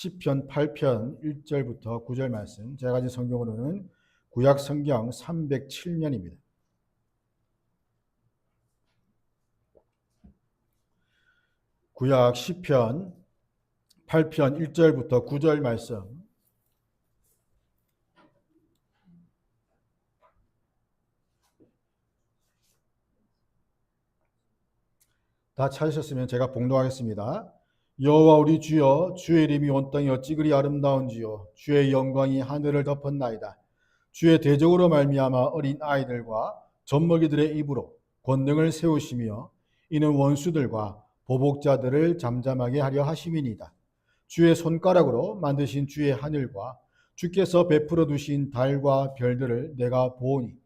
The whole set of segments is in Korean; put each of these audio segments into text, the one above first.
시편 8편 1절부터 9절 말씀, 제가 가진 성경으로는 구약 성경 307면입니다. 구약 시편 8편 1절부터 9절 말씀, 다 찾으셨으면 제가 봉독하겠습니다. 여호와 우리 주여, 주의 이름이 온 땅에 어찌 그리 아름다운지요. 주의 영광이 하늘을 덮었나이다. 주의 대적으로 말미암아 어린 아이들과 젖먹이들의 입으로 권능을 세우시며 이는 원수들과 보복자들을 잠잠하게 하려 하심이니이다. 주의 손가락으로 만드신 주의 하늘과 주께서 베풀어 두신 달과 별들을 내가 보오니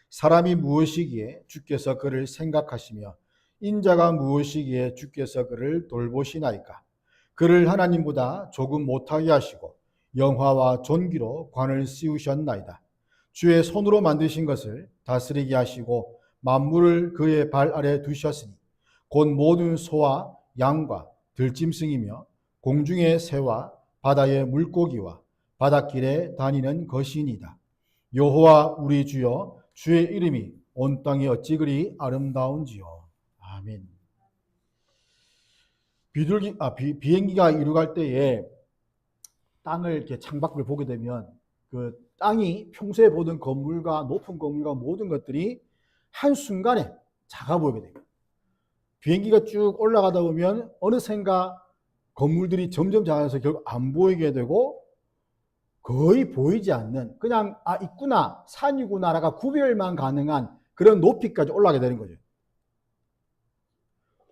사람이 무엇이기에 주께서 그를 생각하시며 인자가 무엇이기에 주께서 그를 돌보시나이까. 그를 하나님보다 조금 못하게 하시고 영화와 존귀로 관을 씌우셨나이다. 주의 손으로 만드신 것을 다스리게 하시고 만물을 그의 발 아래 두셨으니 곧 모든 소와 양과 들짐승이며 공중의 새와 바다의 물고기와 바닷길에 다니는 것이니이다. 여호와 우리 주여, 주의 이름이 온 땅에 어찌 그리 아름다운지요. 아멘. 비행기가 이륙할 때에 땅을 이렇게 창밖을 보게 되면 그 땅이 평소에 보던 건물과 높은 건물과 모든 것들이 한순간에 작아 보이게 됩니다. 비행기가 쭉 올라가다 보면 어느샌가 건물들이 점점 작아져서 결국 안 보이게 되고 거의 보이지 않는, 그냥 있구나, 산이구나라가 구별만 가능한 그런 높이까지 올라가게 되는 거죠.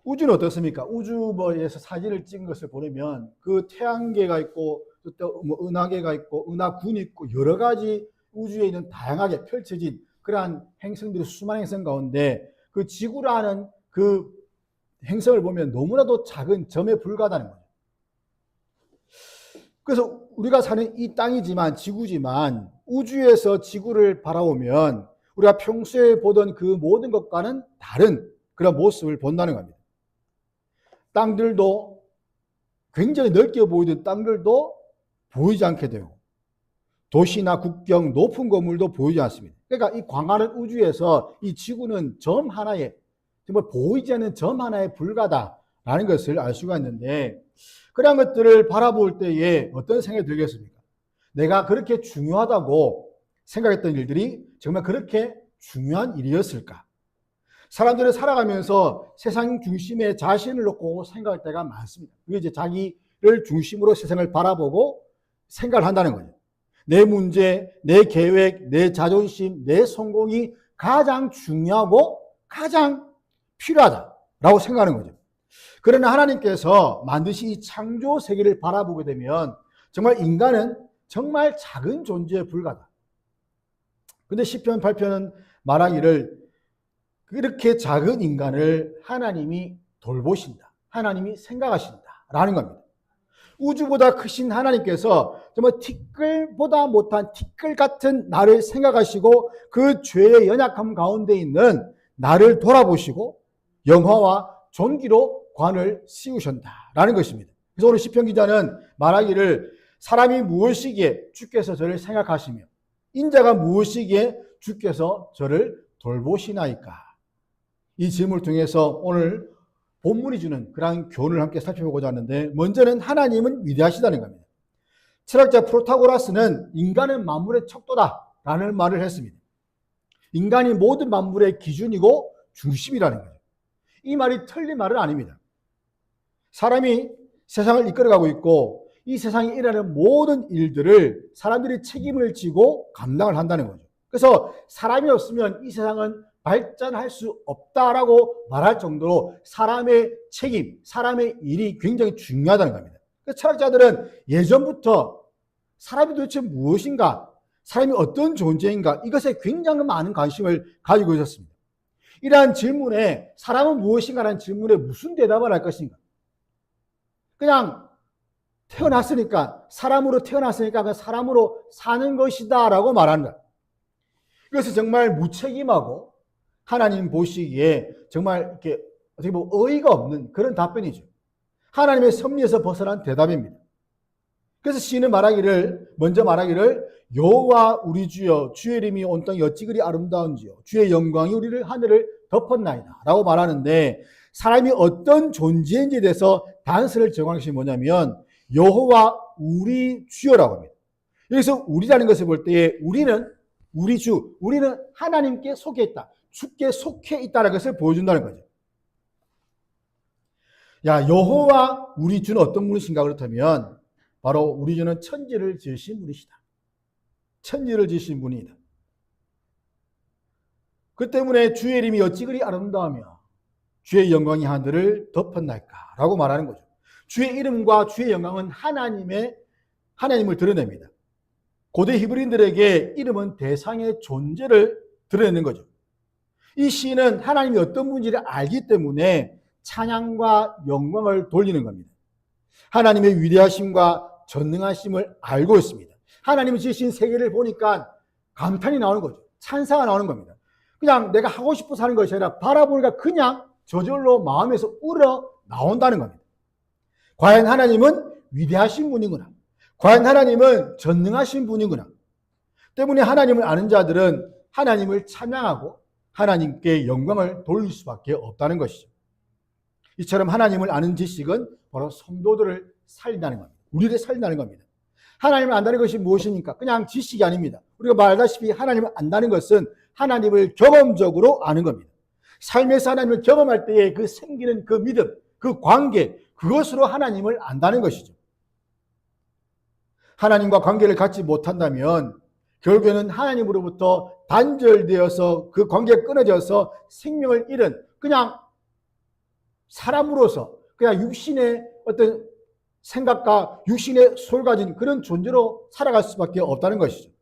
우주는 어떻습니까? 우주에서 사진을 찍은 것을 보면 그 태양계가 있고 또 은하계가 있고 은하군이 있고 여러 가지 우주에 있는 다양하게 펼쳐진 그러한 행성들이 수많은 행성 가운데 그 지구라는 그 행성을 보면 너무나도 작은 점에 불과하다는 거예요. 그래서 우리가 사는 이 땅이지만, 지구지만 우주에서 지구를 바라보면 우리가 평소에 보던 그 모든 것과는 다른 그런 모습을 본다는 겁니다. 땅들도 굉장히 넓게 보이던 땅들도 보이지 않게 되고 도시나 국경, 높은 건물도 보이지 않습니다. 그러니까 이 광활한 우주에서 이 지구는 점 하나에, 정말 보이지 않는 점 하나에 불과하다라는 것을 알 수가 있는데, 그런 것들을 바라볼 때에 어떤 생각이 들겠습니까? 내가 그렇게 중요하다고 생각했던 일들이 정말 그렇게 중요한 일이었을까? 사람들은 살아가면서 세상 중심에 자신을 놓고 생각할 때가 많습니다. 그게 이제 자기를 중심으로 세상을 바라보고 생각을 한다는 거죠. 내 문제, 내 계획, 내 자존심, 내 성공이 가장 중요하고 가장 필요하다라고 생각하는 거죠. 그러나 하나님께서 만드신 이 창조 세계를 바라보게 되면 정말 인간은 정말 작은 존재에 불과하다. 근데 시편 8편은 말하기를 그렇게 작은 인간을 하나님이 돌보신다, 하나님이 생각하신다라는 겁니다. 우주보다 크신 하나님께서 정말 티끌보다 못한 티끌 같은 나를 생각하시고 그 죄의 연약함 가운데 있는 나를 돌아보시고 영화와 존귀로 관을 씌우셨다라는 것입니다. 그래서 오늘 시편 기자는 말하기를 사람이 무엇이기에 주께서 저를 생각하시며 인자가 무엇이기에 주께서 저를 돌보시나이까. 이 질문을 통해서 오늘 본문이 주는 그러한 교훈을 함께 살펴보고자 하는데, 먼저는 하나님은 위대하시다는 겁니다. 철학자 프로타고라스는 인간은 만물의 척도다라는 말을 했습니다. 인간이 모든 만물의 기준이고 중심이라는 거예요. 이 말이 틀린 말은 아닙니다. 사람이 세상을 이끌어가고 있고 이 세상에 일어나는 모든 일들을 사람들이 책임을 지고 감당을 한다는 거죠. 그래서 사람이 없으면 이 세상은 발전할 수 없다라고 말할 정도로 사람의 책임, 사람의 일이 굉장히 중요하다는 겁니다. 철학자들은 예전부터 사람이 도대체 무엇인가, 사람이 어떤 존재인가, 이것에 굉장히 많은 관심을 가지고 있었습니다. 이러한 질문에, 사람은 무엇인가라는 질문에 무슨 대답을 할 것인가? 그냥 태어났으니까, 사람으로 태어났으니까 그냥 사람으로 사는 것이다 라고 말하는 거예요. 이것은 정말 무책임하고 하나님 보시기에 정말 이렇게 어떻게 보면 어이가 없는 그런 답변이죠. 하나님의 섭리에서 벗어난 대답입니다. 그래서 시인은 먼저 말하기를 여호와 우리 주여 주의 이름이 온 땅이 어찌 그리 아름다운지요 주의 영광이 우리를 하늘을 덮었나이다 라고 말하는데, 사람이 어떤 존재인지에 대해서 단서를 정하는 것이 뭐냐면 여호와 우리 주여라고 합니다. 여기서 우리라는 것을 볼 때에 우리는 하나님께 속해 있다, 주께 속해 있다는 것을 보여준다는 거죠. 여호와 우리 주는 어떤 분이신가? 그렇다면 바로 우리 주는 천지를 지으신 분이시다. 천지를 지으신 분이다. 그 때문에 주의 이름이 어찌 그리 아름다우며 주의 영광이 하늘을 덮었나이까 라고 말하는 거죠. 주의 이름과 주의 영광은 하나님을 드러냅니다. 고대 히브리인들에게 이름은 대상의 존재를 드러내는 거죠. 이 시인은 하나님이 어떤 분인지를 알기 때문에 찬양과 영광을 돌리는 겁니다. 하나님의 위대하심과 전능하심을 알고 있습니다. 하나님이 지으신 세계를 보니까 감탄이 나오는 거죠. 찬사가 나오는 겁니다. 그냥 내가 하고 싶어서 하는 것이 아니라 바라보니까 그냥 저절로 마음에서 우러 나온다는 겁니다. 과연 하나님은 위대하신 분이구나. 과연 하나님은 전능하신 분이구나. 때문에 하나님을 아는 자들은 하나님을 찬양하고 하나님께 영광을 돌릴 수밖에 없다는 것이죠. 이처럼 하나님을 아는 지식은 바로 성도들을 살린다는 겁니다. 우리를 살린다는 겁니다. 하나님을 안다는 것이 무엇입니까? 그냥 지식이 아닙니다. 우리가 말하다시피 하나님을 안다는 것은 하나님을 경험적으로 아는 겁니다. 삶에서 하나님을 경험할 때에 그 생기는 그 믿음, 그 관계, 그것으로 하나님을 안다는 것이죠. 하나님과 관계를 갖지 못한다면 결국에는 하나님으로부터 단절되어서 그 관계가 끊어져서 생명을 잃은 그냥 사람으로서 그냥 육신의 어떤 생각과 육신의 소를 가진 그런 존재로 살아갈 수밖에 없다는 것이죠.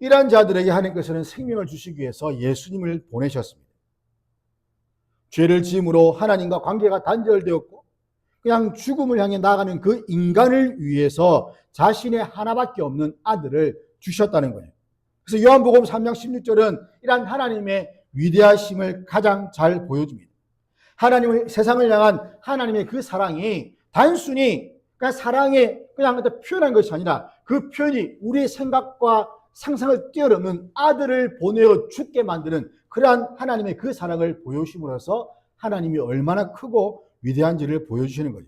이러한 자들에게 하나님께서는 생명을 주시기 위해서 예수님을 보내셨습니다. 죄를 지음으로 하나님과 관계가 단절되었고 그냥 죽음을 향해 나아가는 그 인간을 위해서 자신의 하나밖에 없는 아들을 주셨다는 거예요. 그래서 요한복음 3장 16절은 이러한 하나님의 위대하심을 가장 잘 보여줍니다. 하나님을, 세상을 향한 하나님의 그 사랑이 단순히 그냥 사랑에 그냥 표현한 것이 아니라 그 표현이 우리의 생각과 상상을 뛰어넘는 아들을 보내어 죽게 만드는 그러한 하나님의 그 사랑을 보여주심으로써 하나님이 얼마나 크고 위대한지를 보여주시는 거죠.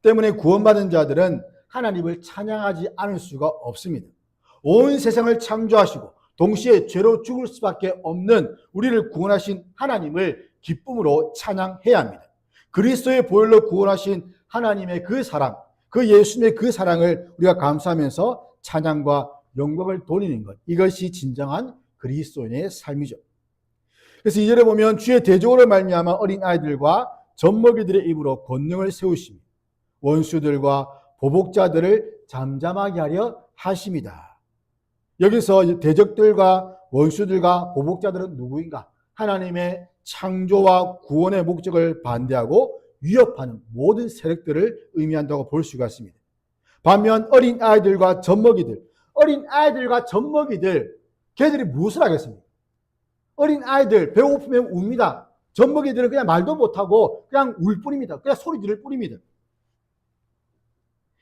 때문에 구원받은 자들은 하나님을 찬양하지 않을 수가 없습니다. 온 세상을 창조하시고 동시에 죄로 죽을 수밖에 없는 우리를 구원하신 하나님을 기쁨으로 찬양해야 합니다. 그리스도의 보혈로 구원하신 하나님의 그 사랑, 그 예수님의 그 사랑을 우리가 감사하면서 찬양과 영광을 돌리는 것, 이것이 진정한 그리스도인의 삶이죠. 그래서 2절에 보면 주의 대적으로 말미암아 어린 아이들과 젖먹이들의 입으로 권능을 세우시며 원수들과 보복자들을 잠잠하게 하려 하심이다. 여기서 대적들과 원수들과 보복자들은 누구인가? 하나님의 창조와 구원의 목적을 반대하고 위협하는 모든 세력들을 의미한다고 볼 수가 있습니다. 반면 어린 아이들과 젖먹이들, 걔들이 무엇을 하겠습니까? 어린 아이들 배고프면 웁니다. 젖먹이들은 그냥 말도 못하고 그냥 울 뿐입니다. 그냥 소리 지를 뿐입니다.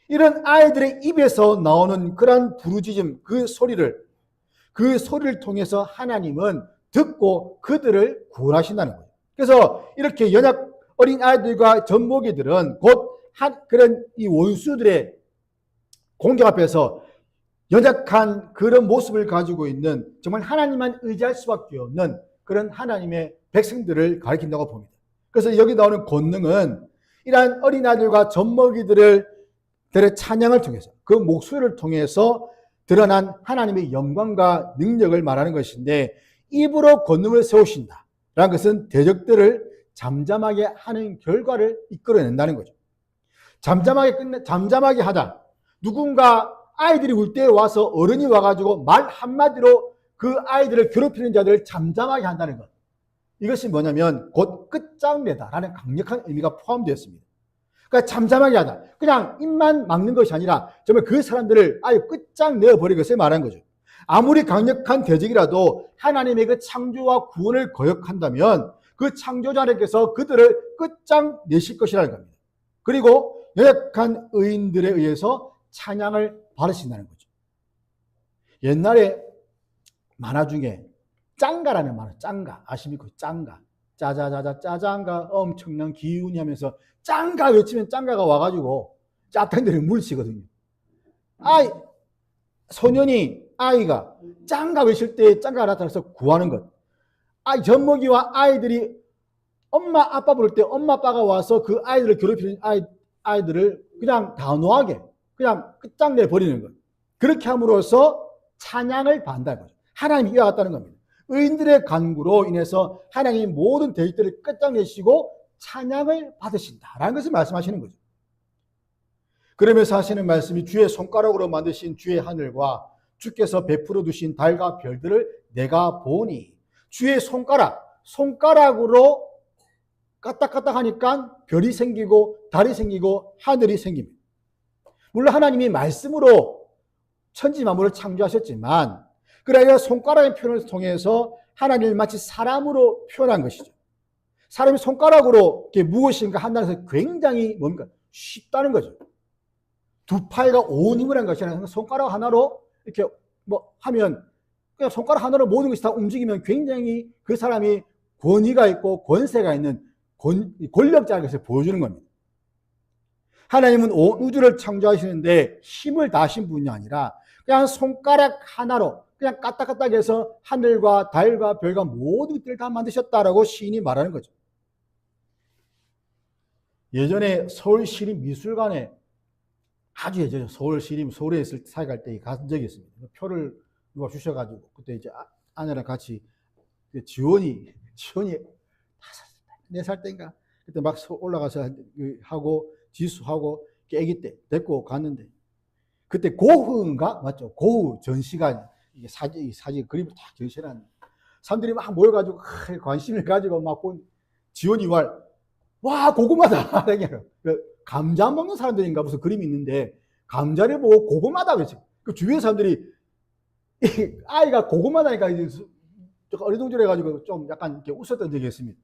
이런 아이들의 입에서 나오는 그런 부르짖음, 그 소리를 통해서 하나님은 듣고 그들을 구원하신다는 거예요. 그래서 이렇게 연약 어린 아이들과 젖먹이들은 곧 그런 이 원수들의 공격 앞에서 연약한 그런 모습을 가지고 있는 정말 하나님만 의지할 수밖에 없는 그런 하나님의 백성들을 가리킨다고 봅니다. 그래서 여기 나오는 권능은 이러한 어린아이들과 젖먹이들의 찬양을 통해서 그 목소리를 통해서 드러난 하나님의 영광과 능력을 말하는 것인데, 입으로 권능을 세우신다라는 것은 대적들을 잠잠하게 하는 결과를 이끌어낸다는 거죠. 잠잠하게 하다. 누군가 아이들이 울 때 와서 어른이 와가지고 말 한마디로 그 아이들을 괴롭히는 자들을 잠잠하게 한다는 것. 이것이 뭐냐면 곧 끝장내다라는 강력한 의미가 포함되어 있습니다. 그러니까 잠잠하게 하다. 그냥 입만 막는 것이 아니라 정말 그 사람들을 아예 끝장내어버리는 것을 말하는 거죠. 아무리 강력한 대적이라도 하나님의 그 창조와 구원을 거역한다면 그 창조자님께서 그들을 끝장내실 것이라는 겁니다. 그리고 연약한 의인들에 의해서 찬양을 받으신다는 거죠. 옛날에 만화 중에 짱가라는 만화, 짱가 아십니까? 짱가, 짜자자자 짜장가 엄청난 기운이 하면서 짱가 외치면 짱가가 와가지고 짭탱들을 물리치거든요. 아이가 짱가 외칠 때 짱가가 나타나서 구하는 것. 젖먹이와 아이들이 엄마 아빠 부를 때 엄마 아빠가 와서 그 아이들을 괴롭히는 아이들을 그냥 단호하게 그냥 끝장내 버리는 것. 그렇게 함으로써 찬양을 받는다는 거죠. 하나님이 이어갔다는 겁니다. 의인들의 간구로 인해서 하나님이 모든 대적들을 끝장내시고 찬양을 받으신다라는 것을 말씀하시는 거죠. 그러면서 하시는 말씀이 주의 손가락으로 만드신 주의 하늘과 주께서 베풀어 두신 달과 별들을 내가 보니, 주의 손가락으로 까딱까딱 하니까 별이 생기고 달이 생기고 하늘이 생깁니다. 물론 하나님이 말씀으로 천지 만물을 창조하셨지만 그러니까 손가락의 표현을 통해서 하나님을 마치 사람으로 표현한 것이죠. 사람이 손가락으로 무엇인가 한다는 것은 굉장히 뭡니까? 쉽다는 거죠. 두 팔과 온 힘을 한 것이 아니라 손가락 하나로 이렇게 하면 그냥 손가락 하나로 모든 것이 다 움직이면 굉장히 그 사람이 권위가 있고 권세가 있는 권력자의 것을 보여주는 겁니다. 하나님은 온 우주를 창조하시는데 힘을 다하신 분이 아니라 그냥 손가락 하나로 그냥 까딱까딱해서 하늘과 달과 별과 모든 것들을 다 만드셨다라고 시인이 말하는 거죠. 예전에 서울시립미술관에 아주 예전에 서울에 있을 사역할 때 간 적이 있습니다. 표를 누가 주셔가지고 그때 이제 아내랑 같이 지원이 4살 때인가 그때 막 올라가서 하고 지수하고 애기 때 데리고 갔는데 그때 고흐인가 맞죠? 고흐 전시관 이게 사진 그림을 딱 전시하는 사람들이 막 모여가지고 관심을 가지고 막 본 지원이 와 고구마다 감자 먹는 사람들인가 무슨 그림이 있는데 감자를 보고 고구마다 그랬죠. 그 주변 사람들이 아이가 고구마다니까 어리둥절해가지고 좀 약간 이렇게 웃었던 적이 있습니다.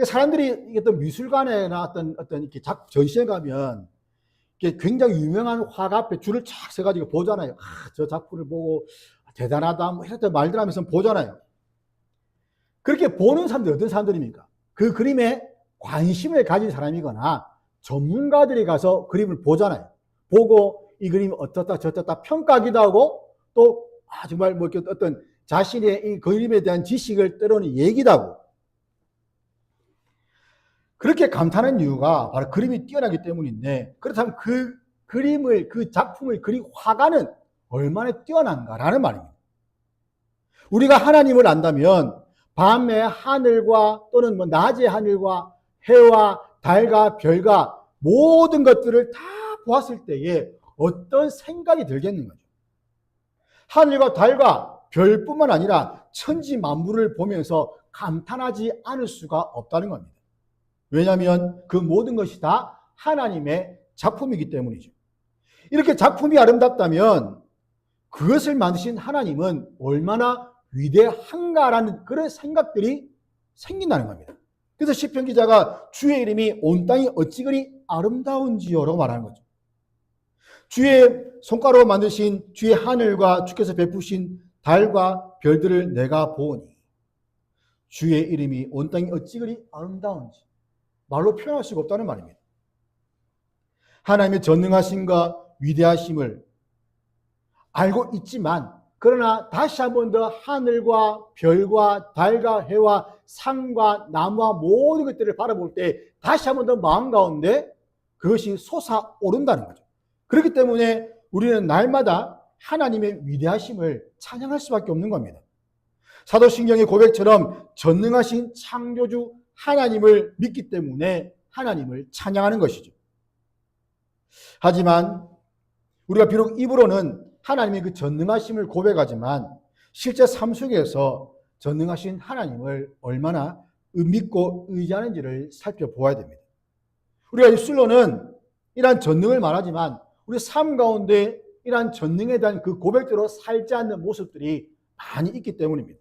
사람들이 어떤 미술관이나 어떤 이렇게 전시회 가면 굉장히 유명한 화가 앞에 줄을 쫙 서가지고 보잖아요. 저 작품을 보고 대단하다 뭐 이런 말들 하면서 보잖아요. 그렇게 보는 사람들이 어떤 사람들입니까? 그 그림에 관심을 가진 사람이거나 전문가들이 가서 그림을 보잖아요. 보고 이 그림이 어떻다 저떻다 평가하기도 하고 또 정말 뭐 어떤 자신의 이 그림에 대한 지식을 때로는 얘기도 하고 그렇게 감탄하는 이유가 바로 그림이 뛰어나기 때문인데 그렇다면 그 작품을 그린 화가는 얼마나 뛰어난가라는 말입니다. 우리가 하나님을 안다면 밤의 하늘과 또는 낮의 하늘과 해와 달과 별과 모든 것들을 다 보았을 때에 어떤 생각이 들겠는 거죠. 하늘과 달과 별뿐만 아니라 천지 만물을 보면서 감탄하지 않을 수가 없다는 겁니다. 왜냐하면 그 모든 것이 다 하나님의 작품이기 때문이죠. 이렇게 작품이 아름답다면 그것을 만드신 하나님은 얼마나 위대한가라는 그런 생각들이 생긴다는 겁니다. 그래서 시편 기자가 주의 이름이 온 땅이 어찌 그리 아름다운지요라고 말하는 거죠. 주의 손가락으로 만드신 주의 하늘과 주께서 베푸신 달과 별들을 내가 보니 주의 이름이 온 땅이 어찌 그리 아름다운지 말로 표현할 수가 없다는 말입니다. 하나님의 전능하심과 위대하심을 알고 있지만 그러나 다시 한 번 더 하늘과 별과 달과 해와 산과 나무와 모든 것들을 바라볼 때 다시 한 번 더 마음 가운데 그것이 솟아오른다는 거죠. 그렇기 때문에 우리는 날마다 하나님의 위대하심을 찬양할 수밖에 없는 겁니다. 사도신경의 고백처럼 전능하신 창조주 하나님을 믿기 때문에 하나님을 찬양하는 것이죠. 하지만 우리가 비록 입으로는 하나님의 그 전능하심을 고백하지만 실제 삶 속에서 전능하신 하나님을 얼마나 믿고 의지하는지를 살펴보아야 됩니다. 우리가 입술로는 이러한 전능을 말하지만 우리 삶 가운데 이러한 전능에 대한 그 고백대로 살지 않는 모습들이 많이 있기 때문입니다.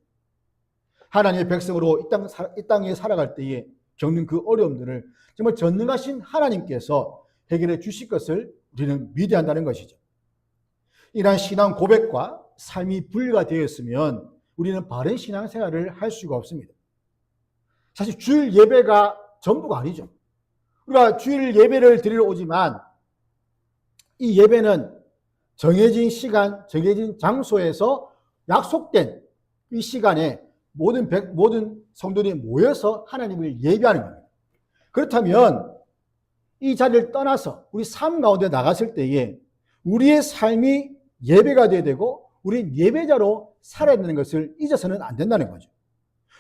하나님의 백성으로 이 땅에 살아갈 때에 겪는 그 어려움들을 정말 전능하신 하나님께서 해결해 주실 것을 우리는 믿어야 한다는 것이죠. 이러한 신앙 고백과 삶이 분리가 되었으면 우리는 바른 신앙생활을 할 수가 없습니다. 사실 주일 예배가 전부가 아니죠. 우리가 주일 예배를 드리러 오지만 이 예배는 정해진 시간, 정해진 장소에서 약속된 이 시간에 모든 성도들이 모여서 하나님을 예배하는 겁니다. 그렇다면 이 자리를 떠나서 우리 삶 가운데 나갔을 때에 우리의 삶이 예배가 되어야 되고 우리 예배자로 살아야 되는 것을 잊어서는 안 된다는 거죠.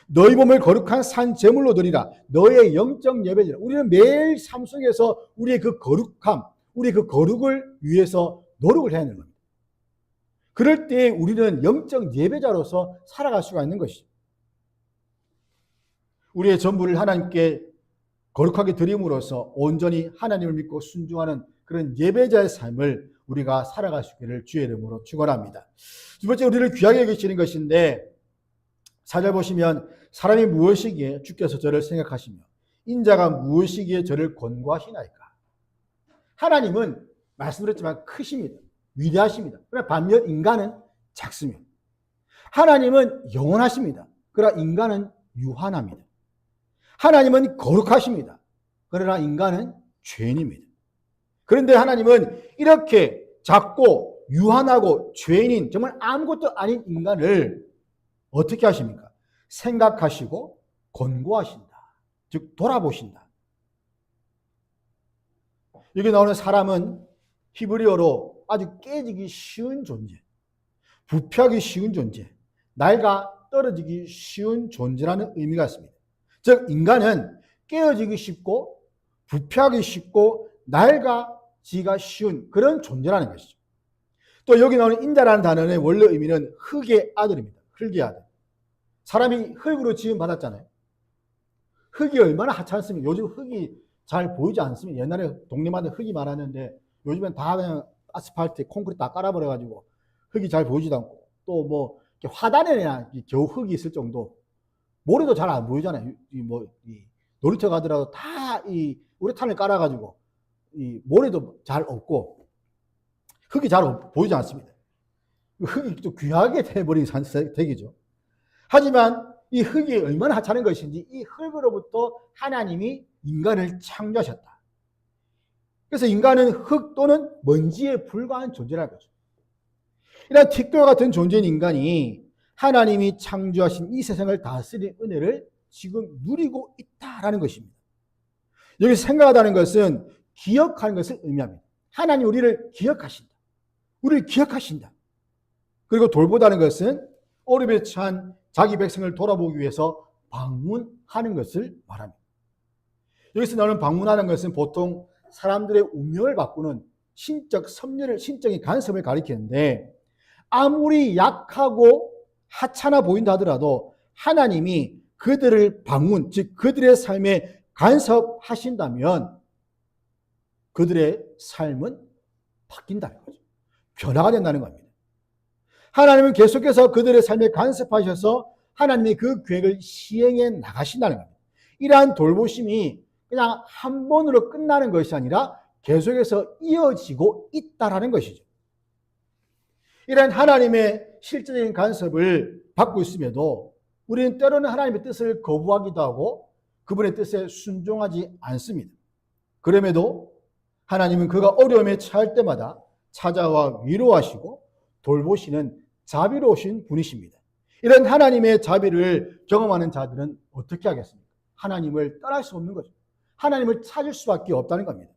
너희 몸을 거룩한 산 제물로 드리라. 너의 영적 예배자라. 우리는 매일 삶 속에서 우리의 그 거룩함, 우리의 그 거룩을 위해서 노력을 해야 하는 겁니다. 그럴 때 우리는 영적 예배자로서 살아갈 수가 있는 것이죠. 우리의 전부를 하나님께 거룩하게 드림으로써 온전히 하나님을 믿고 순종하는 그런 예배자의 삶을 우리가 살아갈 수 있기를 주의 이름으로 축원합니다. 두 번째, 우리를 귀하게 여기시는 것인데 4절 보시면 사람이 무엇이기에 주께서 저를 생각하시며 인자가 무엇이기에 저를 권고하시나이까. 하나님은 말씀드렸지만 크십니다. 위대하십니다. 그러나 반면 인간은 작습니다. 하나님은 영원하십니다. 그러나 인간은 유한합니다. 하나님은 거룩하십니다. 그러나 인간은 죄인입니다. 그런데 하나님은 이렇게 작고 유한하고 죄인인 정말 아무것도 아닌 인간을 어떻게 하십니까? 생각하시고 권고하신다. 즉 돌아보신다. 여기 나오는 사람은 히브리어로 아주 깨지기 쉬운 존재, 부패하기 쉬운 존재, 낡아 떨어지기 쉬운 존재라는 의미가 있습니다. 즉 인간은 깨어지기 쉽고 부패하기 쉽고 낡아지기가 쉬운 그런 존재라는 것이죠. 또 여기 나오는 인자라는 단어의 원래 의미는 흙의 아들입니다. 흙의 아들. 사람이 흙으로 지음 받았잖아요. 흙이 얼마나 하찮습니까? 요즘 흙이 잘 보이지 않습니다. 옛날에 동네마다 흙이 많았는데 요즘엔 다 그냥 아스팔트, 콘크리트 다 깔아버려가지고 흙이 잘 보이지도 않고 또 뭐 화단에나 겨우 흙이 있을 정도. 모래도 잘 안 보이잖아요. 이 놀이터 가더라도 다 이 우레탄을 깔아가지고 이 모래도 잘 없고 흙이 잘 보이지 않습니다. 흙이 또 귀하게 돼버린 되겠죠. 하지만 이 흙이 얼마나 하찮은 것인지 이 흙으로부터 하나님이 인간을 창조하셨다. 그래서 인간은 흙 또는 먼지에 불과한 존재라는 거죠. 이런 티끌 같은 존재인 인간이 하나님이 창조하신 이 세상을 다스릴 은혜를 지금 누리고 있다라는 것입니다. 여기서 생각하다는 것은 기억하는 것을 의미합니다. 하나님 우리를 기억하신다. 우리를 기억하신다. 그리고 돌보다는 것은 어려움에 처한 자기 백성을 돌아보기 위해서 방문하는 것을 말합니다. 여기서 나오는 방문하는 것은 보통 사람들의 운명을 바꾸는 신적 섭리를, 신적인 간섭을 가리키는데 아무리 약하고 하찮아 보인다 하더라도 하나님이 그들을 방문, 즉 그들의 삶에 간섭하신다면 그들의 삶은 바뀐다는 거죠. 변화가 된다는 겁니다. 하나님은 계속해서 그들의 삶에 간섭하셔서 하나님이 그 계획을 시행해 나가신다는 겁니다. 이러한 돌보심이 그냥 한 번으로 끝나는 것이 아니라 계속해서 이어지고 있다라는 것이죠. 이러한 하나님의 실제적인 간섭을 받고 있음에도 우리는 때로는 하나님의 뜻을 거부하기도 하고 그분의 뜻에 순종하지 않습니다. 그럼에도 하나님은 그가 어려움에 처할 때마다 찾아와 위로하시고 돌보시는 자비로우신 분이십니다. 이런 하나님의 자비를 경험하는 자들은 어떻게 하겠습니까? 하나님을 떠날 수 없는 거죠. 하나님을 찾을 수밖에 없다는 겁니다.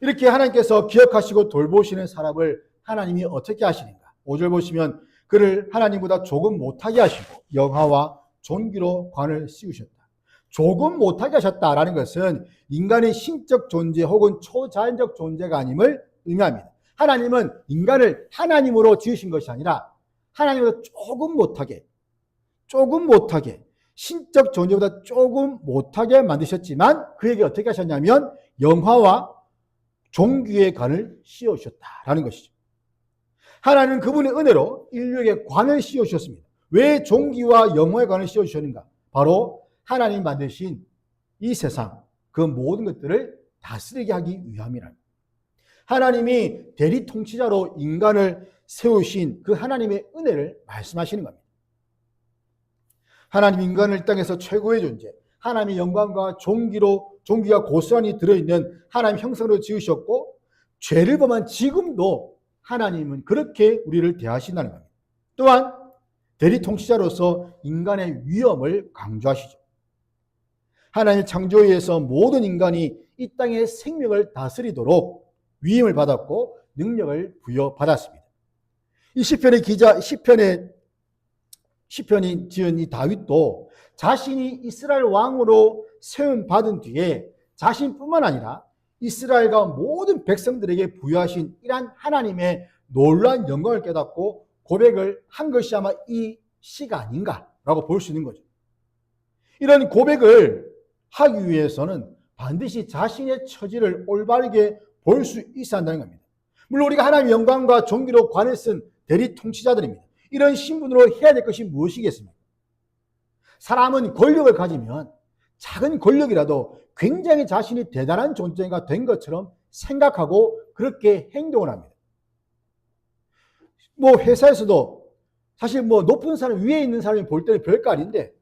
이렇게 하나님께서 기억하시고 돌보시는 사람을 하나님이 어떻게 하시는가? 5절 보시면 그를 하나님보다 조금 못하게 하시고 영화와 존귀로 관을 씌우셨다. 조금 못하게 하셨다라는 것은 인간의 신적 존재 혹은 초자연적 존재가 아님을 의미합니다. 하나님은 인간을 하나님으로 지으신 것이 아니라 하나님보다 조금 못하게 신적 존재보다 조금 못하게 만드셨지만 그에게 어떻게 하셨냐면 영화와 존귀의 관을 씌워주셨다라는 것이죠. 하나님은 그분의 은혜로 인류에게 관을 씌워주셨습니다. 왜 존귀와 영화의 관을 씌워주셨는가? 바로 하나님 만드신 이 세상, 그 모든 것들을 다스리게 하기 위함이라. 하나님이 대리 통치자로 인간을 세우신 그 하나님의 은혜를 말씀하시는 겁니다. 하나님 인간을 땅에서 최고의 존재, 하나님의 영광과 종기가 고스란히 들어있는 하나님 형상으로 지으셨고, 죄를 범한 지금도 하나님은 그렇게 우리를 대하신다는 겁니다. 또한 대리 통치자로서 인간의 위엄을 강조하시죠. 하나님의 창조에 의해서 모든 인간이 이 땅의 생명을 다스리도록 위임을 받았고 능력을 부여받았습니다. 이 시편이 지은 이 다윗도 자신이 이스라엘 왕으로 세움 받은 뒤에 자신뿐만 아니라 이스라엘과 모든 백성들에게 부여하신 이러한 하나님의 놀라운 영광을 깨닫고 고백을 한 것이 아마 이 시가 아닌가라고 볼 수 있는 거죠. 이런 고백을 하기 위해서는 반드시 자신의 처지를 올바르게 볼 수 있어야 한다는 겁니다. 물론 우리가 하나님의 영광과 존귀로 관을 쓴 대리 통치자들입니다. 이런 신분으로 해야 될 것이 무엇이겠습니까? 사람은 권력을 가지면 작은 권력이라도 굉장히 자신이 대단한 존재가 된 것처럼 생각하고 그렇게 행동을 합니다. 회사에서도 사실 높은 사람, 위에 있는 사람이 볼 때는 별거 아닌데,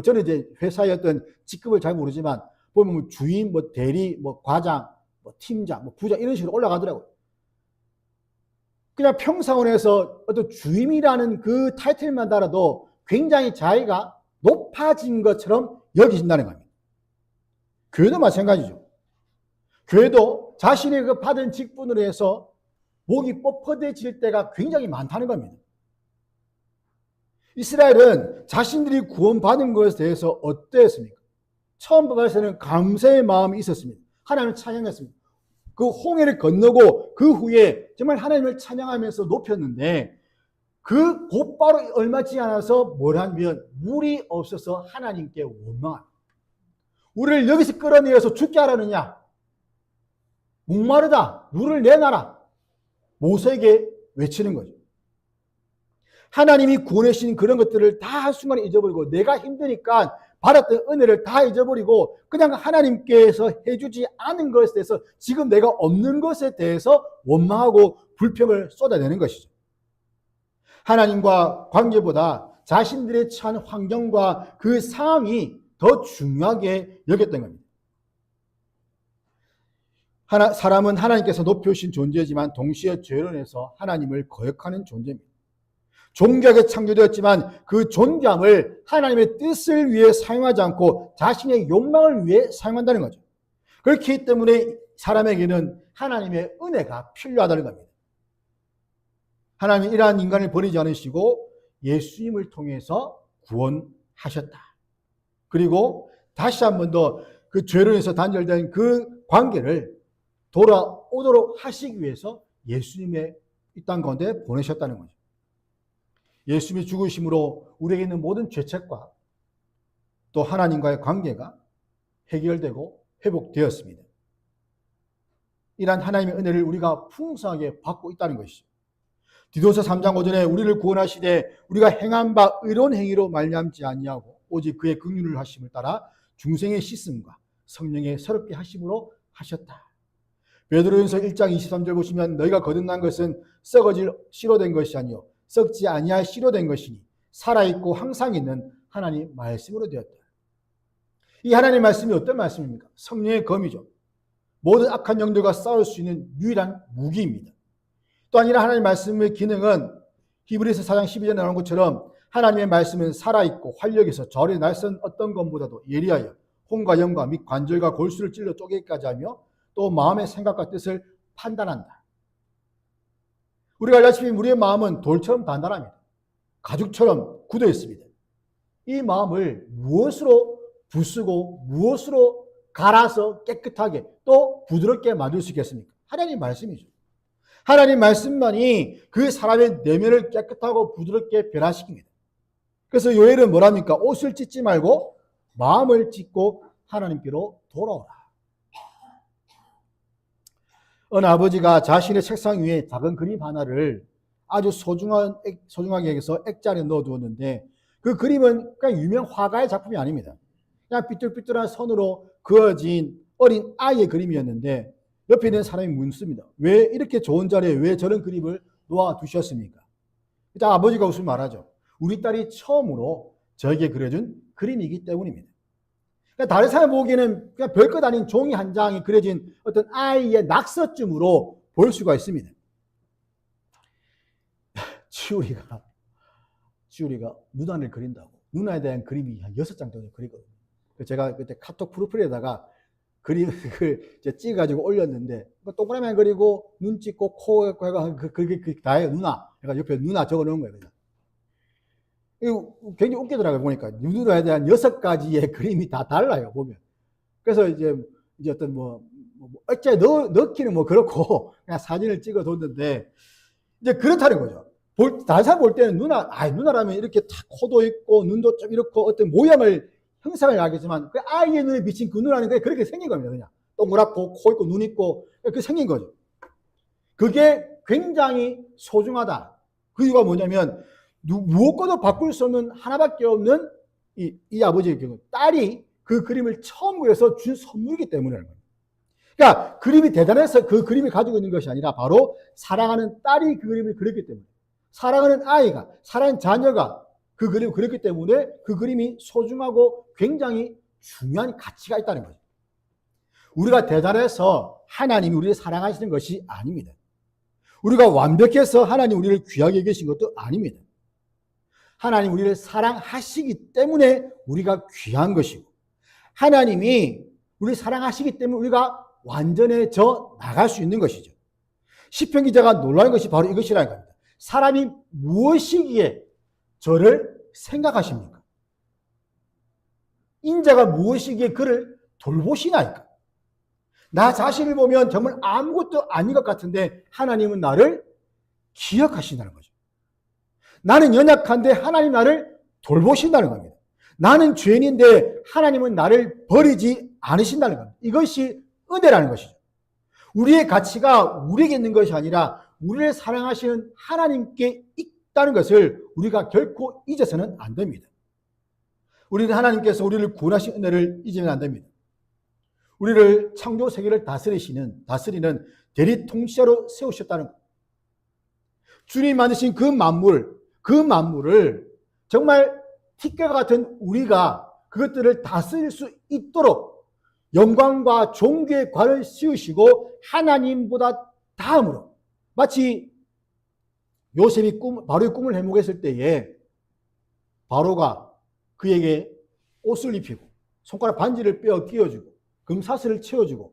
저는 이제 회사의 어떤 직급을 잘 모르지만, 보면 주임, 대리, 과장, 팀장, 부장 이런 식으로 올라가더라고요. 그냥 평상원에서 어떤 주임이라는 그 타이틀만 달아도 굉장히 자기가 높아진 것처럼 여기진다는 겁니다. 교회도 마찬가지죠. 교회도 자신의 그 받은 직분으로 해서 목이 뻣뻣해질 때가 굉장히 많다는 겁니다. 이스라엘은 자신들이 구원받은 것에 대해서 어땠습니까? 처음 봤을 때는 감사의 마음이 있었습니다. 하나님을 찬양했습니다. 그 홍해를 건너고 그 후에 정말 하나님을 찬양하면서 높였는데, 그 곧바로 얼마 지나지 않아서 뭘 하면 물이 없어서 하나님께 원망합니다. 우리를 여기서 끌어내어서 죽게 하라느냐? 목마르다. 물을 내놔라. 모세에게 외치는 거죠. 하나님이 구원해 주신 그런 것들을 다 한순간에 잊어버리고, 내가 힘드니까 받았던 은혜를 다 잊어버리고 그냥 하나님께서 해주지 않은 것에 대해서, 지금 내가 없는 것에 대해서 원망하고 불평을 쏟아내는 것이죠. 하나님과 관계보다 자신들의 처한 환경과 그 상황이 더 중요하게 여겼던 겁니다. 사람은 하나님께서 높여주신 존재지만 동시에 죄로 인해서 하나님을 거역하는 존재입니다. 존귀하게 창조되었지만 그 존귀함을 하나님의 뜻을 위해 사용하지 않고 자신의 욕망을 위해 사용한다는 거죠. 그렇기 때문에 사람에게는 하나님의 은혜가 필요하다는 겁니다. 하나님이 이러한 인간을 버리지 않으시고 예수님을 통해서 구원하셨다. 그리고 다시 한 번 더 그 죄로 인해서 단절된 그 관계를 돌아오도록 하시기 위해서 예수님의 이 땅 가운데 보내셨다는 거죠. 예수님의 죽으심으로 우리에게 있는 모든 죄책과 또 하나님과의 관계가 해결되고 회복되었습니다. 이러한 하나님의 은혜를 우리가 풍성하게 받고 있다는 것이죠. 디도서 3장 5절에 우리를 구원하시되 우리가 행한 바 의로운 행위로 말미암지 아니하고 오직 그의 긍휼을 하심을 따라 중생의 씻음과 성령의 새롭게 하심으로 하셨다. 베드로전서 1장 23절 보시면 너희가 거듭난 것은 썩어질 씨로 된 것이 아니요 썩지 아니할 씨로 된 것이니 살아있고 항상 있는 하나님 말씀으로 되었다. 이 하나님 말씀이 어떤 말씀입니까? 성령의 검이죠. 모든 악한 영들과 싸울 수 있는 유일한 무기입니다. 또 아니라 하나님 말씀의 기능은 히브리서 4장 12절에 나오는 것처럼 하나님의 말씀은 살아있고 활력에서 절에 날선 어떤 것보다도 예리하여 혼과 영과 및 관절과 골수를 찔러 쪼개기까지 하며 또 마음의 생각과 뜻을 판단한다. 우리가 알다시피 우리의 마음은 돌처럼 단단합니다. 가죽처럼 굳어 있습니다. 이 마음을 무엇으로 부수고 무엇으로 갈아서 깨끗하게 또 부드럽게 만들 수 있겠습니까? 하나님 말씀이죠. 하나님 말씀만이 그 사람의 내면을 깨끗하고 부드럽게 변화시킵니다. 그래서 요엘은 뭐랍니까? 옷을 찢지 말고 마음을 찢고 하나님께로 돌아오라. 어느 아버지가 자신의 책상 위에 작은 그림 하나를 아주 소중하게 해서 액자에 넣어두었는데 그 그림은 그냥 유명 화가의 작품이 아닙니다. 그냥 삐뚤삐뚤한 선으로 그어진 어린 아이의 그림이었는데 옆에 있는 사람이 묻습니다. 왜 이렇게 좋은 자리에 왜 저런 그림을 놓아두셨습니까? 일단 아버지가 웃으며 말하죠. 우리 딸이 처음으로 저에게 그려준 그림이기 때문입니다. 그러니까 다른 사람 보기에는 그냥 별것 아닌 종이 한 장이 그려진 어떤 아이의 낙서쯤으로 볼 수가 있습니다. 치우리가 누나를 그린다고. 누나에 대한 그림이 한 6장 정도 그리거든요. 제가 그때 카톡 프로필에다가 그림을 찍어가지고 올렸는데, 동그라미 그리고 눈 찍고 코 해가 그게 다예요. 누나. 그러니까 옆에 누나 적어 놓은 거예요. 그냥. 이거 굉장히 웃기더라고요. 보니까 누나에 대한 6가지의 그림이 다 달라요. 보면. 그래서 이제 어떤 어째 넣기는 그렇고 그냥 사진을 찍어 뒀는데 이제 그렇다는 거죠. 다른 사람 볼 때는 누나라면 이렇게 탁 코도 있고 눈도 좀 이렇고 어떤 모양을 형상을 알겠지만 그 아이의 눈에 비친 그 누나는 그렇게 생긴 겁니다. 그냥 동그랗고 코 있고 눈 있고 그렇게 생긴 거죠. 그게 굉장히 소중하다. 그 이유가 뭐냐면 무엇과도 바꿀 수 없는 하나밖에 없는 이 아버지의 경우 딸이 그 그림을 처음 그려서 준 선물이기 때문이라는 거예요. 그러니까 그림이 대단해서 그 그림을 가지고 있는 것이 아니라 바로 사랑하는 딸이 그 그림을 그렸기 때문에, 사랑하는 아이가, 사랑하는 자녀가 그 그림을 그렸기 때문에 그 그림이 소중하고 굉장히 중요한 가치가 있다는 거죠. 우리가 대단해서 하나님이 우리를 사랑하시는 것이 아닙니다. 우리가 완벽해서 하나님 우리를 귀하게 계신 것도 아닙니다. 하나님 우리를 사랑하시기 때문에 우리가 귀한 것이고, 하나님이 우리를 사랑하시기 때문에 우리가 완전해져 나갈 수 있는 것이죠. 시편 기자가 놀라는 것이 바로 이것이라는 겁니다. 사람이 무엇이기에 저를 생각하십니까? 인자가 무엇이기에 그를 돌보시나이까? 나 자신을 보면 정말 아무것도 아닌 것 같은데 하나님은 나를 기억하신다는 거죠. 나는 연약한데 하나님 나를 돌보신다는 겁니다. 나는 죄인인데 하나님은 나를 버리지 않으신다는 겁니다. 이것이 은혜라는 것이죠. 우리의 가치가 우리에게 있는 것이 아니라 우리를 사랑하시는 하나님께 있다는 것을 우리가 결코 잊어서는 안 됩니다. 우리는 하나님께서 우리를 구원하신 은혜를 잊으면 안 됩니다. 우리를 창조 세계를 다스리는 대리 통치자로 세우셨다는 것. 주님 만드신 그 만물을 정말 티끌과 같은 우리가 그것들을 다스릴 수 있도록 영광과 존귀의 관을 씌우시고 하나님보다 다음으로, 마치 요셉이 바로의 꿈을 해몽했을 때에 바로가 그에게 옷을 입히고 손가락 반지를 빼어 끼워주고 금사슬을 채워주고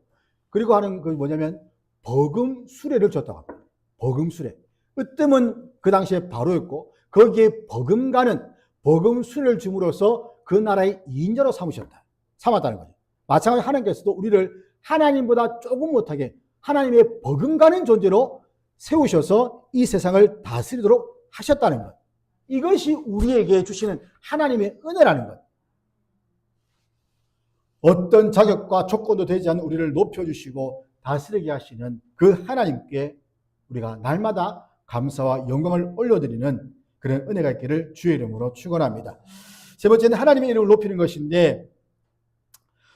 그리고 하는 그 뭐냐면 버금 수레를 줬다고 합니다. 버금 수레. 으뜸은 그 당시에 바로였고 거기에 버금 수레를 줌으로써 그 나라의 2인자로 삼았다는 거죠. 마찬가지로 하나님께서도 우리를 하나님보다 조금 못하게 하나님의 버금가는 존재로 세우셔서 이 세상을 다스리도록 하셨다는 것. 이것이 우리에게 주시는 하나님의 은혜라는 것. 어떤 자격과 조건도 되지 않는 우리를 높여주시고 다스리게 하시는 그 하나님께 우리가 날마다 감사와 영광을 올려드리는 그런 은혜가 있기를 주의 이름으로 축원합니다. 세 번째는 하나님의 이름을 높이는 것인데,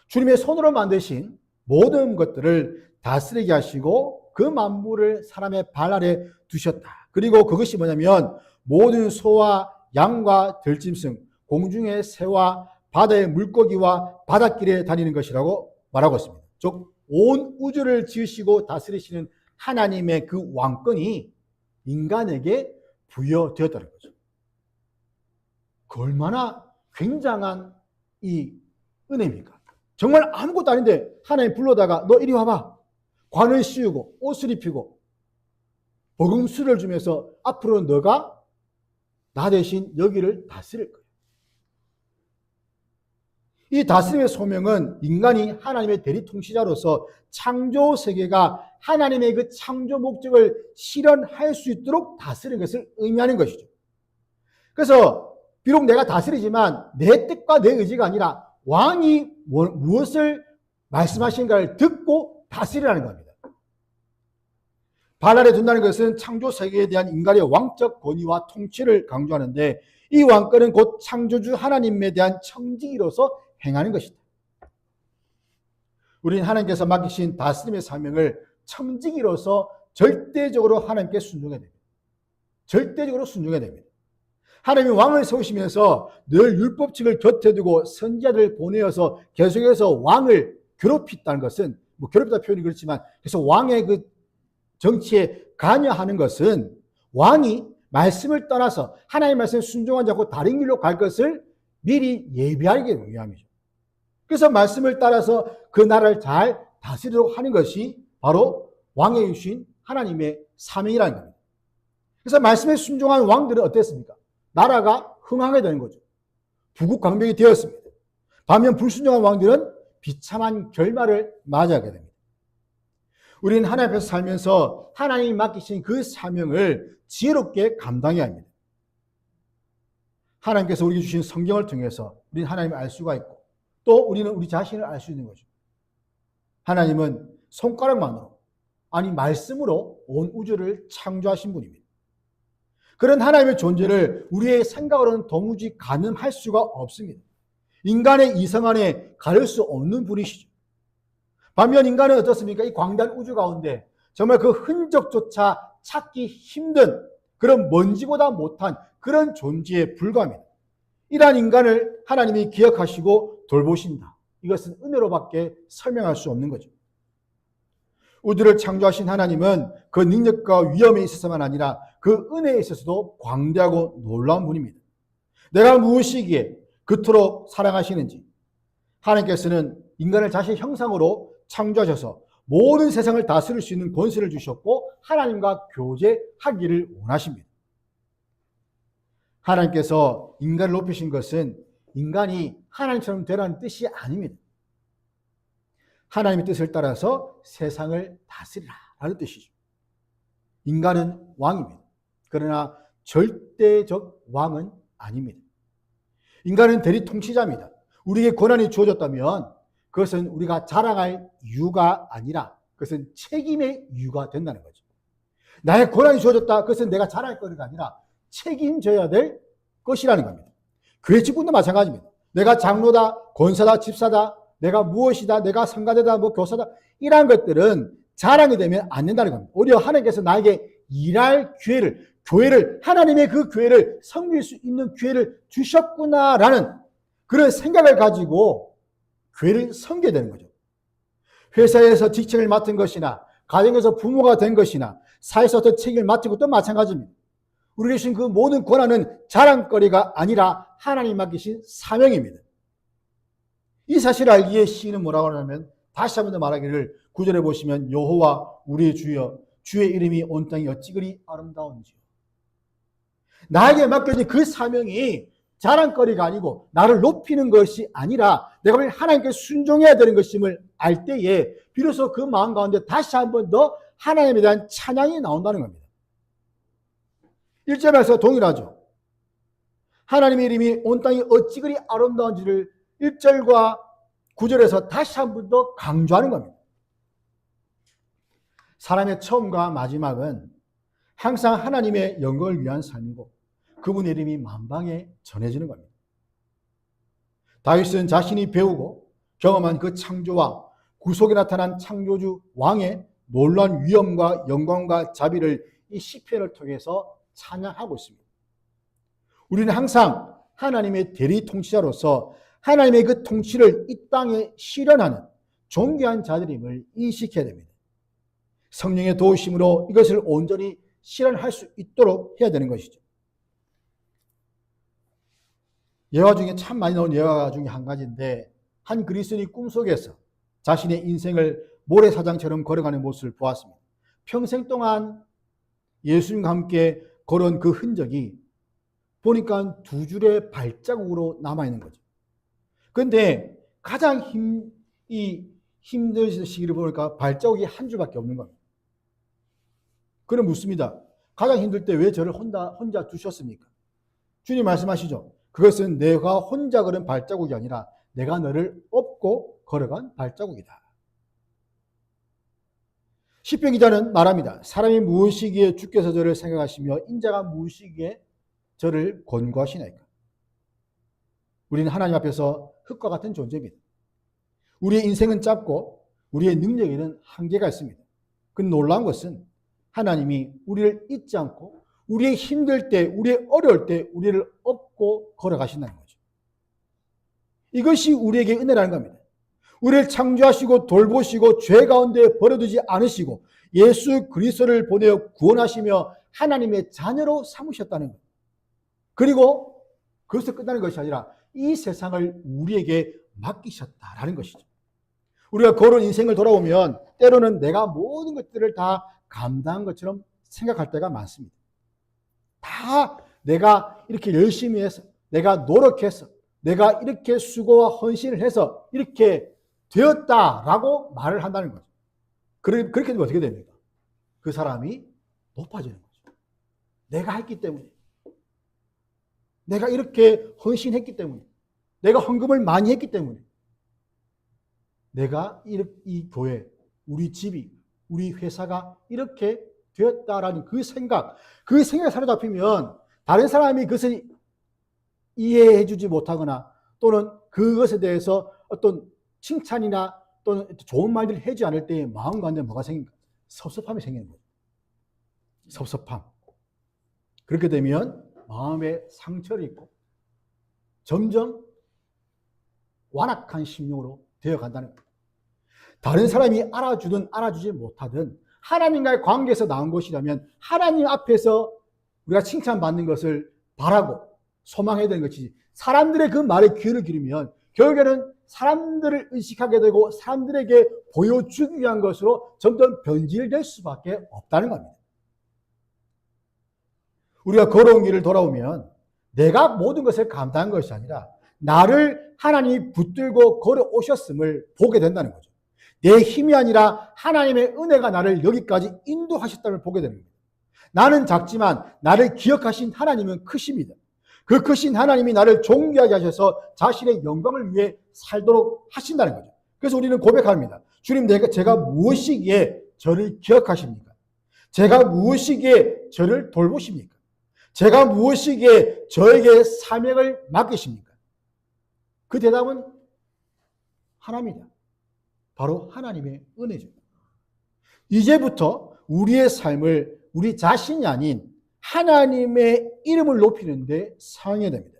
주님의 손으로 만드신 모든 것들을 다스리게 하시고 그 만물을 사람의 발 아래 두셨다. 그리고 그것이 뭐냐면 모든 소와 양과 들짐승, 공중의 새와 바다의 물고기와 바닷길에 다니는 것이라고 말하고 있습니다. 즉 온 우주를 지으시고 다스리시는 하나님의 그 왕권이 인간에게 부여되었다는 거죠. 그 얼마나 굉장한 이 은혜입니까? 정말 아무것도 아닌데 하나님 불러다가 너 이리 와봐. 관을 씌우고 옷을 입히고 버금수를 주면서 앞으로 너가 나 대신 여기를 다스릴 거야. 이 다스림의 소명은 인간이 하나님의 대리 통치자로서 창조 세계가 하나님의 그 창조 목적을 실현할 수 있도록 다스리는 것을 의미하는 것이죠. 그래서 비록 내가 다스리지만 내 뜻과 내 의지가 아니라 왕이 무엇을 말씀하신가를 듣고 다스리라는 겁니다. 발 아래 둔다는 것은 창조 세계에 대한 인간의 왕적 권위와 통치를 강조하는데, 이 왕권은 곧 창조주 하나님에 대한 청지기로서 행하는 것이다. 우리는 하나님께서 맡기신 다스림의 사명을 청지기로서 절대적으로 하나님께 순종해야 됩니다. 절대적으로 순종해야 됩니다. 하나님이 왕을 세우시면서 늘 율법칙을 곁에 두고 선지자들을 보내어서 계속해서 왕을 괴롭혔다는 것은, 괴롭히다 표현이 그렇지만, 그래서 왕의 그 정치에 관여하는 것은 왕이 말씀을 떠나서 하나님의 말씀에 순종하지 않고 다른 길로 갈 것을 미리 예비하기 위함이죠. 그래서 말씀을 따라서 그 나라를 잘 다스리도록 하는 것이 바로 왕에 주신 하나님의 사명이라는 겁니다. 그래서 말씀에 순종한 왕들은 어땠습니까? 나라가 흥하게 되는 거죠. 부국강병이 되었습니다. 반면 불순종한 왕들은 비참한 결말을 맞이하게 됩니다. 우리는 하나님 앞에서 살면서 하나님이 맡기신 그 사명을 지혜롭게 감당해야 합니다. 하나님께서 우리에게 주신 성경을 통해서 우리는 하나님을 알 수가 있고, 또 우리는 우리 자신을 알 수 있는 거죠. 하나님은 손가락만으로, 아니 말씀으로 온 우주를 창조하신 분입니다. 그런 하나님의 존재를 우리의 생각으로는 도무지 가늠할 수가 없습니다. 인간의 이성 안에 가릴 수 없는 분이시죠. 반면 인간은 어떻습니까? 이 광대한 우주 가운데 정말 그 흔적조차 찾기 힘든 그런 먼지보다 못한 그런 존재에 불과합니다. 이러한 인간을 하나님이 기억하시고 돌보신다. 이것은 은혜로밖에 설명할 수 없는 거죠. 우주를 창조하신 하나님은 그 능력과 위엄에 있어서만 아니라 그 은혜에 있어서도 광대하고 놀라운 분입니다. 내가 무엇이기에 그토록 사랑하시는지, 하나님께서는 인간을 자신의 형상으로 창조하셔서 모든 세상을 다스릴 수 있는 권세를 주셨고 하나님과 교제하기를 원하십니다. 하나님께서 인간을 높이신 것은 인간이 하나님처럼 되라는 뜻이 아닙니다. 하나님의 뜻을 따라서 세상을 다스리라는 뜻이죠. 인간은 왕입니다. 그러나 절대적 왕은 아닙니다. 인간은 대리 통치자입니다. 우리에게 권한이 주어졌다면 그것은 우리가 자랑할 이유가 아니라 그것은 책임의 이유가 된다는 거죠. 나의 권한이 주어졌다. 그것은 내가 자랑할 거리가 아니라 책임져야 될 것이라는 겁니다. 교회 직분도 마찬가지입니다. 내가 장로다, 권사다, 집사다, 내가 무엇이다, 내가 성가대다, 교사다, 이러한 것들은 자랑이 되면 안 된다는 겁니다. 오히려 하나님께서 나에게 일할 기회를, 교회를, 하나님의 그 교회를 섬길 수 있는 기회를 주셨구나라는 그런 생각을 가지고 교회를 섬겨야 되는 거죠. 회사에서 직책을 맡은 것이나 가정에서 부모가 된 것이나 사회에서 어떤 책임을 맡은 것도 마찬가지입니다. 우리에게 주신 그 모든 권한은 자랑거리가 아니라 하나님 맡기신 사명입니다. 이 사실을 알기에 시인은 뭐라고 하냐면, 다시 한번 더 말하기를 9절에 보시면 여호와 우리의 주여 주의 이름이 온 땅이 어찌 그리 아름다운지요. 나에게 맡겨진 그 사명이 자랑거리가 아니고 나를 높이는 것이 아니라 내가 하나님께 순종해야 되는 것임을 알 때에 비로소 그 마음 가운데 다시 한번 더 하나님에 대한 찬양이 나온다는 겁니다. 1절에서 동일하죠. 하나님의 이름이 온 땅이 어찌 그리 아름다운지를 1절과 9절에서 다시 한 번 더 강조하는 겁니다. 사람의 처음과 마지막은 항상 하나님의 영광을 위한 삶이고 그분의 이름이 만방에 전해지는 겁니다. 다윗은 자신이 배우고 경험한 그 창조와 구속에 나타난 창조주 왕의 놀라운 위엄과 영광과 자비를 이 시편을 통해서 찬양하고 있습니다. 우리는 항상 하나님의 대리 통치자로서 하나님의 그 통치를 이 땅에 실현하는 존귀한 자들임을 인식해야 됩니다. 성령의 도우심으로 이것을 온전히 실현할 수 있도록 해야 되는 것이죠. 예화 중에 참 많이 나온 예화 중에 한 가지인데, 한 그리스도인이 꿈속에서 자신의 인생을 모래사장처럼 걸어가는 모습을 보았습니다. 평생 동안 예수님과 함께 걸어온 그 흔적이 보니까 두 줄의 발자국으로 남아있는 거죠. 그런데 가장 힘든 시기를 보니까 발자국이 한 줄밖에 없는 겁니다. 그럼 묻습니다. 가장 힘들 때 왜 저를 혼자 두셨습니까? 주님 말씀하시죠. 그것은 내가 혼자 걸은 발자국이 아니라 내가 너를 업고 걸어간 발자국이다. 시편 기자는 말합니다. 사람이 무엇이기에 주께서 저를 생각하시며 인자가 무엇이기에 저를 권고하시나이까. 우리는 하나님 앞에서 흙과 같은 존재입니다. 우리의 인생은 짧고 우리의 능력에는 한계가 있습니다. 그 놀라운 것은 하나님이 우리를 잊지 않고 우리의 힘들 때, 우리의 어려울 때 우리를 업고 걸어가신다는 거죠. 이것이 우리에게 은혜라는 겁니다. 우리를 창조하시고 돌보시고 죄 가운데 버려두지 않으시고 예수 그리스도를 보내어 구원하시며 하나님의 자녀로 삼으셨다는 것. 그리고 그것을 끝나는 것이 아니라 이 세상을 우리에게 맡기셨다라는 것이죠. 우리가 걸은 인생을 돌아보면 때로는 내가 모든 것들을 다 감당한 것처럼 생각할 때가 많습니다. 다 내가 이렇게 열심히 해서, 내가 노력해서, 내가 이렇게 수고와 헌신을 해서 이렇게 되었다라고 말을 한다는 거죠. 그렇게 되면 어떻게 됩니까? 그 사람이 높아지는 거죠. 내가 했기 때문에, 내가 이렇게 헌신했기 때문에, 내가 헌금을 많이 했기 때문에, 내가 이 교회, 우리 집이, 우리 회사가 이렇게 되었다라는 그 생각에 사로잡히면 다른 사람이 그것을 이해해 주지 못하거나 또는 그것에 대해서 어떤 칭찬이나 또는 좋은 말들을 해주지 않을 때의 마음 가운데 뭐가 생깁니까? 섭섭함이 생기는 거예요. 섭섭함. 그렇게 되면 마음에 상처를 입고 점점 완악한 심령으로 되어간다는 거예요. 다른 사람이 알아주든 알아주지 못하든 하나님과의 관계에서 나온 것이라면 하나님 앞에서 우리가 칭찬받는 것을 바라고 소망해야 되는 것이지, 사람들의 그 말에 귀를 기르면 결국에는 사람들을 의식하게 되고 사람들에게 보여주기 위한 것으로 점점 변질될 수밖에 없다는 겁니다. 우리가 걸어온 길을 돌아오면 내가 모든 것을 감당한 것이 아니라 나를 하나님이 붙들고 걸어오셨음을 보게 된다는 거죠. 내 힘이 아니라 하나님의 은혜가 나를 여기까지 인도하셨다는 걸 보게 되는 겁니다. 나는 작지만 나를 기억하신 하나님은 크십니다. 그 크신 하나님이 나를 존귀하게 하셔서 자신의 영광을 위해 살도록 하신다는 거죠. 그래서 우리는 고백합니다. 주님, 제가 무엇이기에 저를 기억하십니까? 제가 무엇이기에 저를 돌보십니까? 제가 무엇이기에 저에게 사명을 맡기십니까? 그 대답은 하나입니다. 바로 하나님의 은혜죠. 이제부터 우리의 삶을 우리 자신이 아닌 하나님의 이름을 높이는 데 사용해야 됩니다.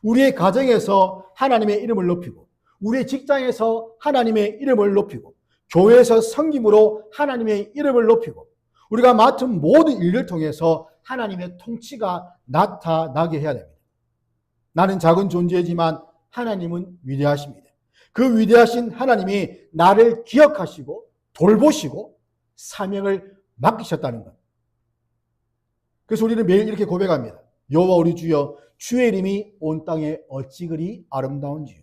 우리의 가정에서 하나님의 이름을 높이고, 우리의 직장에서 하나님의 이름을 높이고, 교회에서 섬김으로 하나님의 이름을 높이고, 우리가 맡은 모든 일을 통해서 하나님의 통치가 나타나게 해야 됩니다. 나는 작은 존재이지만 하나님은 위대하십니다. 그 위대하신 하나님이 나를 기억하시고 돌보시고 사명을 맡기셨다는 것. 그래서 우리는 매일 이렇게 고백합니다. 여호와 우리 주여, 주의 이름이 온 땅에 어찌 그리 아름다운지요.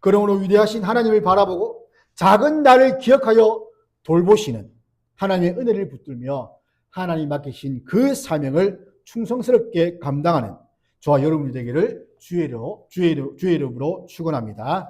그러므로 위대하신 하나님을 바라보고 작은 나를 기억하여 돌보시는 하나님의 은혜를 붙들며 하나님 맡기신 그 사명을 충성스럽게 감당하는 저와 여러분이 되기를 주의 이름으로 축원합니다.